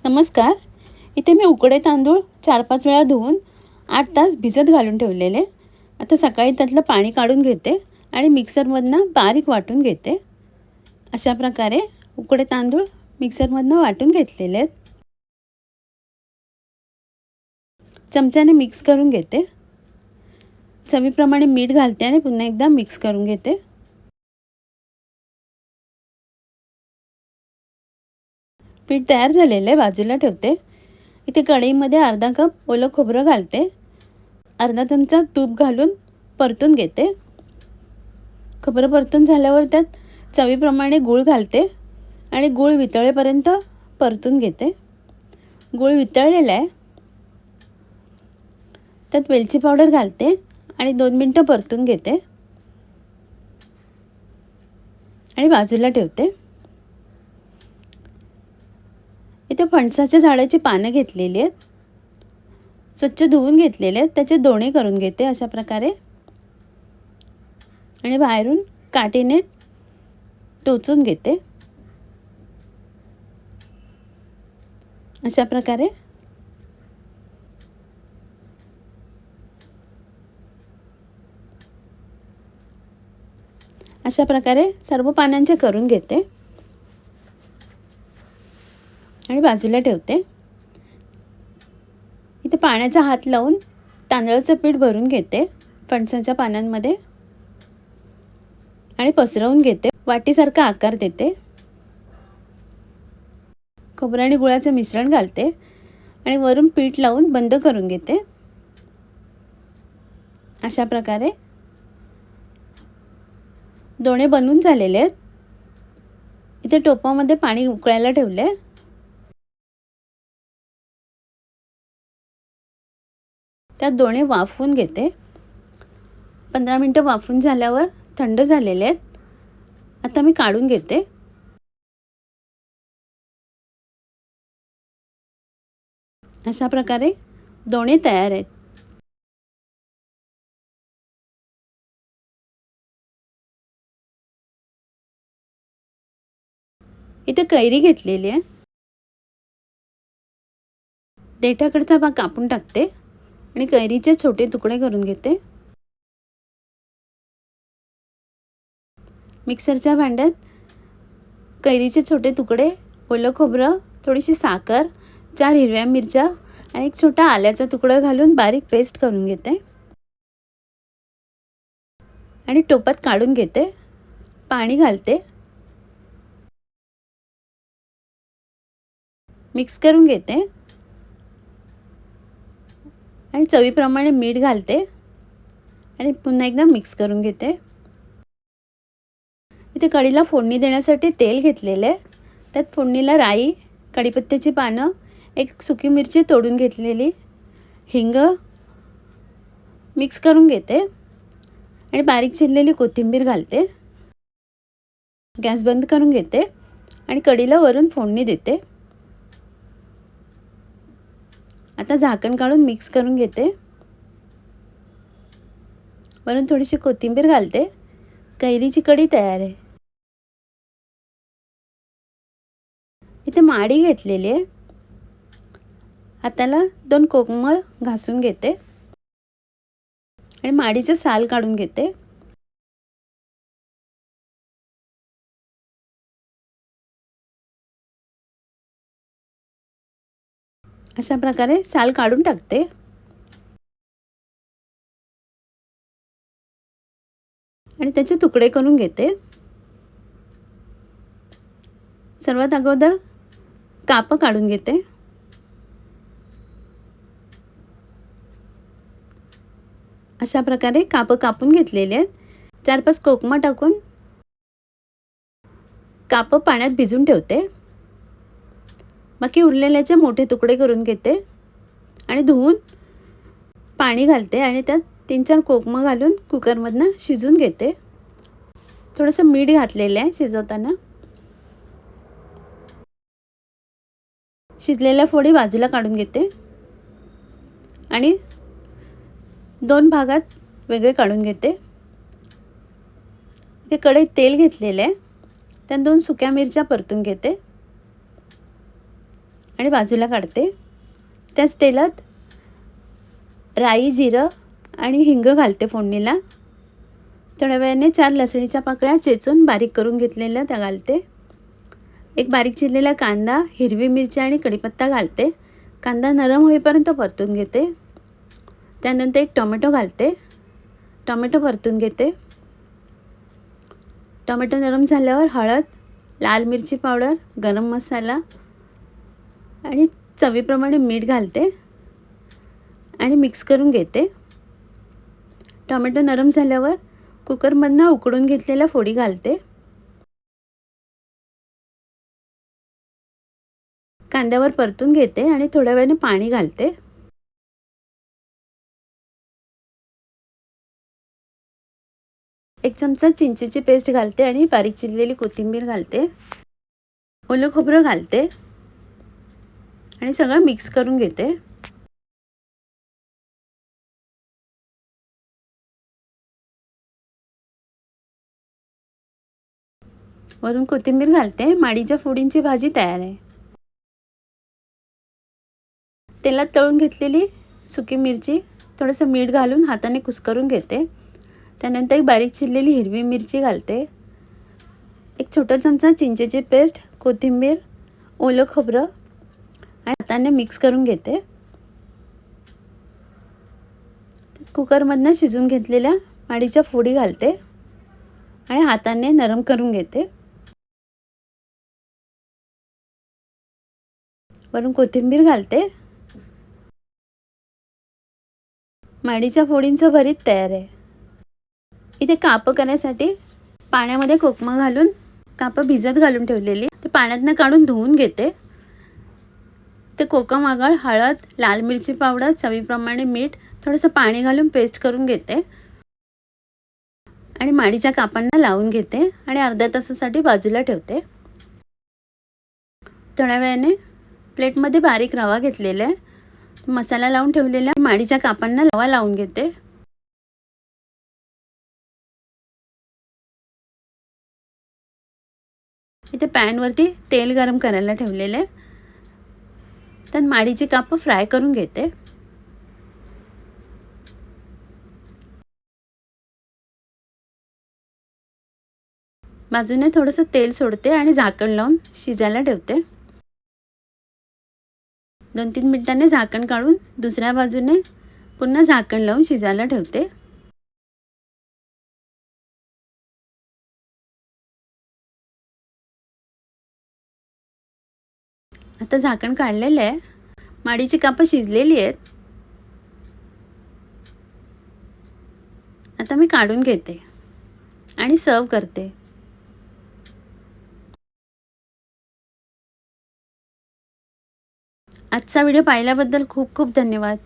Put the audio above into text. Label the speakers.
Speaker 1: नमस्कार. इथे मी उकडे तांदूळ 4-5 वेळा धुवून 8 तास भिजत घालून ठेवलेले. आता सकाळी त्यातलं पाणी काढून घेते आणि मिक्सरमधनं बारीक वाटून घेते. अशा प्रकारे उकडे तांदूळ मिक्सरमधनं वाटून घेतलेले आहेत. चमच्याने मिक्स करून घेते. चवीप्रमाणे मीठ घालते आणि पुन्हा एकदा मिक्स करून घेते. पीठ तयार झालेलं आहे, बाजूला ठेवते. इथे कढईमध्ये अर्धा कप ओलं खोबरं घालते. अर्धा चमचा तूप घालून परतून घेते. खोबरं परतून झाल्यावर त्यात चवीप्रमाणे गूळ घालते आणि गूळ वितळेपर्यंत परतून घेते. गूळ वितळलेला आहे. त्यात वेलची पावडर घालते आणि 2 मिनटं परतून घेते आणि बाजूला ठेवते. इथे फणसाच्या झाडाची पानं घेतलेली आहेत. स्वच्छ धुवून घेतलेले आहेत. त्याचे दोणे करून घेते अशा प्रकारे आणि बाहेरून काठीने टोचून घेते. अशा प्रकारे सर्व पानांचे करून घेते आणि बाजूला ठेवते. इथे पाण्याचा हात लावून तांदळाचं पीठ भरून घेते फणसाच्या पानांमध्ये आणि पसरवून घेते. वाटीसारखा आकार देते. खोबरं आणि गुळाचं मिश्रण घालते आणि वरून पीठ लावून बंद करून घेते. अशा प्रकारे दोणे बनवून झालेले आहेत. इथे टोपामध्ये पाणी उकळायला ठेवले. त्यात दोणे वाफवून घेते. 15 मिनटं वाफवून झाल्यावर थंड झालेले आहेत. आता मी काढून घेते. अशा प्रकारे दोणे तयार आहेत. इथे कैरी घेतलेली आहे. देठाकडचा भाग कापून टाकते आणि कैरीचे छोटे तुकडे करून घेते. मिक्सरच्या भांड्यात कैरीचे छोटे तुकडे, ओलं खोबरं, थोडीशी साखर, 4 हिरव्या मिरच्या आणि एक छोटा आल्याचा तुकडा घालून बारीक पेस्ट करून घेते आणि टोपात काढून घेते. पाणी घालते. मिक्स करून घेते आणि चवीप्रमाणे मीठ घालते आणि पुन्हा एकदा मिक्स करून घेते. इथे कढीला फोडणी देण्यासाठी तेल घेतलेले. त्यात फोडणीला राई, कढीपत्त्याची पानं, एक सुकी मिरची तोडून घेतलेली, हिंग मिक्स करून घेते आणि बारीक चिरलेली कोथिंबीर घालते. गॅस बंद करून घेते आणि कढीला वरून फोडणी देते. आता झाकण काढून मिक्स करून घेते. वरून थोडीशी कोथिंबीर घालते. कैरीची कढी तयार आहे. इथे माडी घेतलेली आहे. हाताला 2 कोकमं घासून घेते आणि माडीचं साल काढून घेते. अशा प्रकारे साल काढून टाकते आणि त्याचे तुकडे करून घेते. सर्वात अगोदर कापं काढून घेते. अशा प्रकारे कापं कापून घेतलेले आहेत. 4-5 कोकमं टाकून कापं पाण्यात भिजून ठेवते. बाकी उरलेल्याचे मोठे तुकडे करून घेते आणि धुवून पाणी घालते आणि त्यात 3-4 कोकमं घालून कुकरमधनं शिजवून घेते. थोडंसं मीठ घातलेलं आहे शिजवताना. शिजलेल्या फोडी बाजूला काढून घेते आणि 2 भागात वेगळे काढून घेते. इथे कढईत तेल घेतलेलं आहे. त्यात 2 सुक्या मिरच्या परतून घेते. आणि बाजूला काढते. त्याच तेलात राई, जिरं आणि हिंग घालते फोडणीला. थोड्या वेळाने 4 लसणीच्या पाकळ्या चेचून बारीक करून घेतलेल्या त्या घालते. एक बारीक चिरलेला कांदा, हिरवी मिरची आणि कढीपत्ता घालते. कांदा नरम होईपर्यंत परतून घेते. त्यानंतर एक टोमॅटो घालते. टोमॅटो परतून घेते. टोमॅटो नरम झाल्यावर हळद, लाल मिरची पावडर, गरम मसाला आणि चवीप्रमाणे मीठ घालते आणि मिक्स करून घेते. टोमॅटो नरम झाल्यावर कुकरमधनं उकडून घेतलेल्या फोडी घालते. कांद्यावर परतून घेते आणि थोड्या वेळाने पाणी घालते. एक चमचा चिंचेची पेस्ट घालते आणि बारीक चिरलेली कोथिंबीर घालते. ओलं खोबरं घालते आणि सगळं मिक्स करून घेते. वरून कोथिंबीर घालते. माडीच्या फोडींची भाजी तयार आहे. तेलात तळून घेतलेली सुकी मिरची थोडंसं मीठ घालून हाताने कुस्करून घेते. त्यानंतर एक बारीक चिरलेली हिरवी मिरची घालते. एक छोटा चमचा चिंचेची पेस्ट, कोथिंबीर, ओलं खोबरं आणि हाताने मिक्स करून घेते. कुकरमधनं शिजून घेतलेल्या माडीच्या फोडी घालते आणि हाताने नरम करून घेते. वरून कोथिंबीर घालते. माडीच्या फोडींचं भरीत तयार आहे. इथे कापं करण्यासाठी पाण्यामध्ये कोकमं घालून कापं भिजत घालून ठेवलेली ते पाण्यातनं काढून धुवून घेते. ते कोकम आगळ, हळद, लाल मिरची पावडर, चवीप्रमाणे मीठ, थोडंसं पाणी घालून पेस्ट करून घेते आणि माडीच्या कापांना लावून घेते आणि अर्ध्या तासासाठी बाजूला ठेवते. थोड्या वेळाने प्लेटमध्ये बारीक रवा घेतलेला आहे. मसाला लावून ठेवलेल्या माडीच्या कापांना रवा लावून घेते. इथे पॅनवरती तेल गरम करायला ठेवलेले आहे. त्यात माडीची कापं फ्राय करून घेते. बाजूने थोडंसं तेल सोडते आणि झाकण लावून शिजायला ठेवते. 2-3 मिनिटांनी झाकण काढून दुसऱ्या बाजूने पुन्हा झाकण लावून शिजायला ठेवते. आता झाकण काढलेलं आहे. माडीची कापं शिजलेली आहेत. आता मी काढून घेते आणि सर्व करते. आजचा व्हिडिओ पाहिल्याबद्दल खूप खूप धन्यवाद.